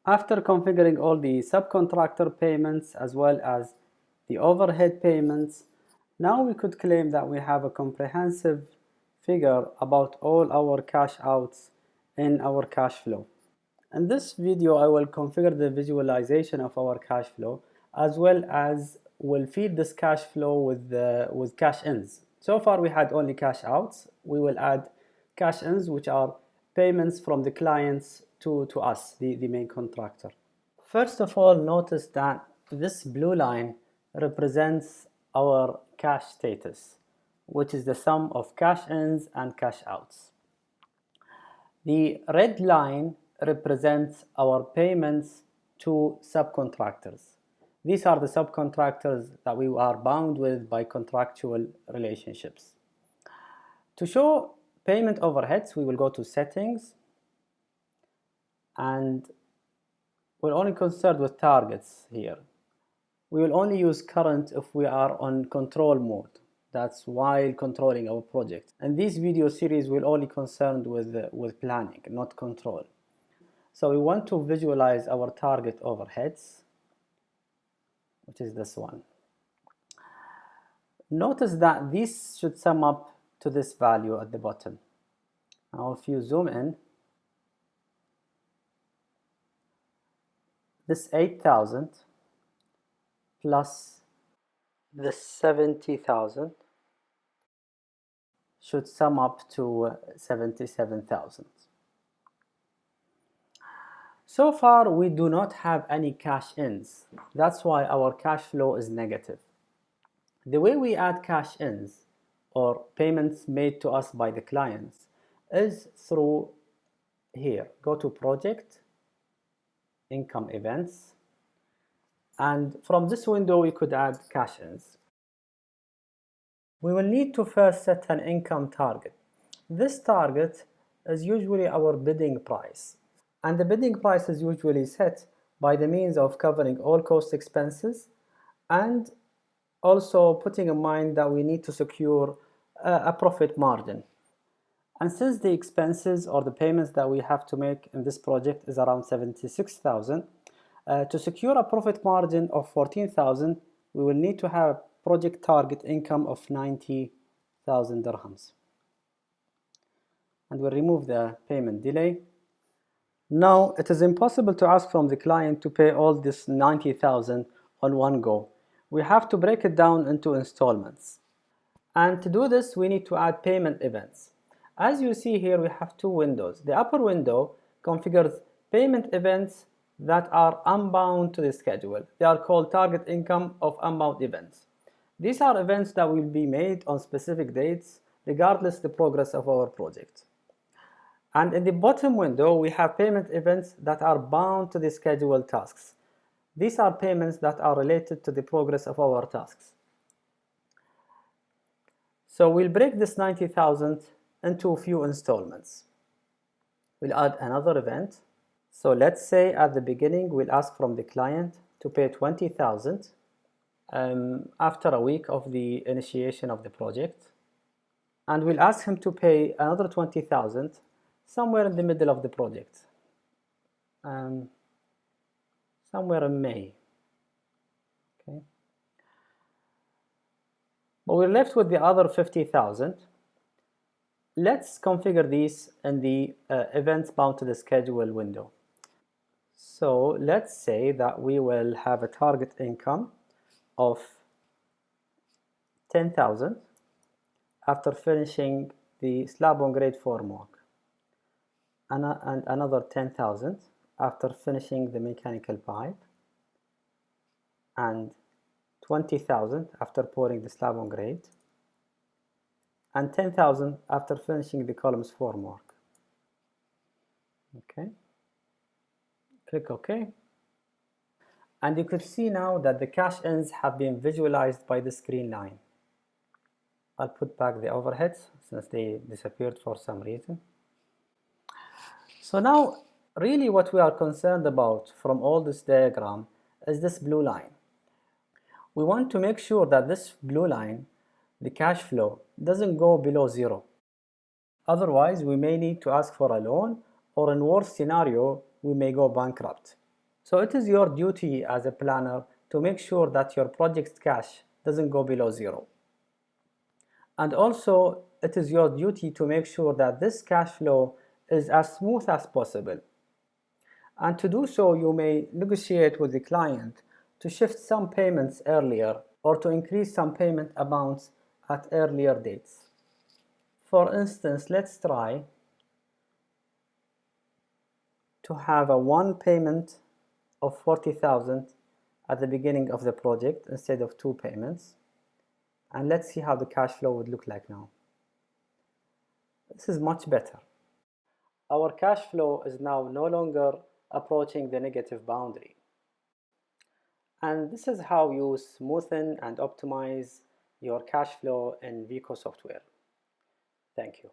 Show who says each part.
Speaker 1: After configuring all the subcontractor payments as well as the overhead payments, now we could claim that we have a comprehensive figure about all our cash outs in our cash flow. In this video, I will configure the visualization of our cash flow as well as will feed this cash flow with cash ins. So far we had only cash outs. We will add cash ins, which are payments from the clients to us, the main contractor. First of all, notice that this blue line represents our cash status, which is the sum of cash ins and cash outs. The red line represents our payments to subcontractors. These are the subcontractors that we are bound with by contractual relationships. To show payment overheads, we will go to settings, and we're only concerned with targets here. We will only use current if we are on control mode. That's while controlling our project. And this video series will only concerned with planning, not control. So we want to visualize our target overheads, which is this one. Notice that this should sum up to this value at the bottom. Now if you zoom in, this 8,000 plus this 70,000 should sum up to 77,000. So far we do not have any cash ins. That's why our cash flow is negative. The way we add cash ins or payments made to us by the clients is through here. Go to project, income events, and from this window we could add cash ins. We will need to first set an income target. This target is usually our bidding price, and the bidding price is usually set by the means of covering all cost expenses and also putting in mind that we need to secure a profit margin. And since the expenses or the payments that we have to make in this project is around 76,000, to secure a profit margin of 14,000, we will need to have project target income of 90,000 dirhams. And we'll remove the payment delay. Now, it is impossible to ask from the client to pay all this 90,000 on one go. We have to break it down into installments. And to do this, we need to add payment events. As you see here, we have two windows. The upper window configures payment events that are unbound to the schedule. They are called target income of unbound events. These are events that will be made on specific dates, regardless the progress of our project. And in the bottom window, we have payment events that are bound to the scheduled tasks. These are payments that are related to the progress of our tasks. So we'll break this 90,000 into a few installments. We'll add another event. So let's say at the beginning, we'll ask from the client to pay 20,000 after a week of the initiation of the project. And we'll ask him to pay another 20,000 somewhere in the middle of the project, somewhere in May. Okay. But we're left with the other 50,000. Let's configure these in the events bound to the schedule window. So let's say that we will have a target income of 10,000 after finishing the slab on grade formwork, and another 10,000 after finishing the mechanical pipe, and 20,000 after pouring the slab on grade, and 10,000 after finishing the columns formwork. Okay, click OK. And you could see now that the cash ins have been visualized by this green line. I'll put back the overheads since they disappeared for some reason. So now, really what we are concerned about from all this diagram is this blue line. We want to make sure that this blue line, the cash flow, doesn't go below zero. Otherwise, we may need to ask for a loan, or in worst scenario, we may go bankrupt. So it is your duty as a planner to make sure that your project's cash doesn't go below zero. And also, it is your duty to make sure that this cash flow is as smooth as possible. And to do so, you may negotiate with the client to shift some payments earlier or to increase some payment amounts at earlier dates. For instance, let's try to have a one payment of 40,000 at the beginning of the project instead of two payments. And let's see how the cash flow would look like now. This is much better. Our cash flow is now no longer approaching the negative boundary. And this is how you smoothen and optimize your cash flow in Veeco software. Thank you.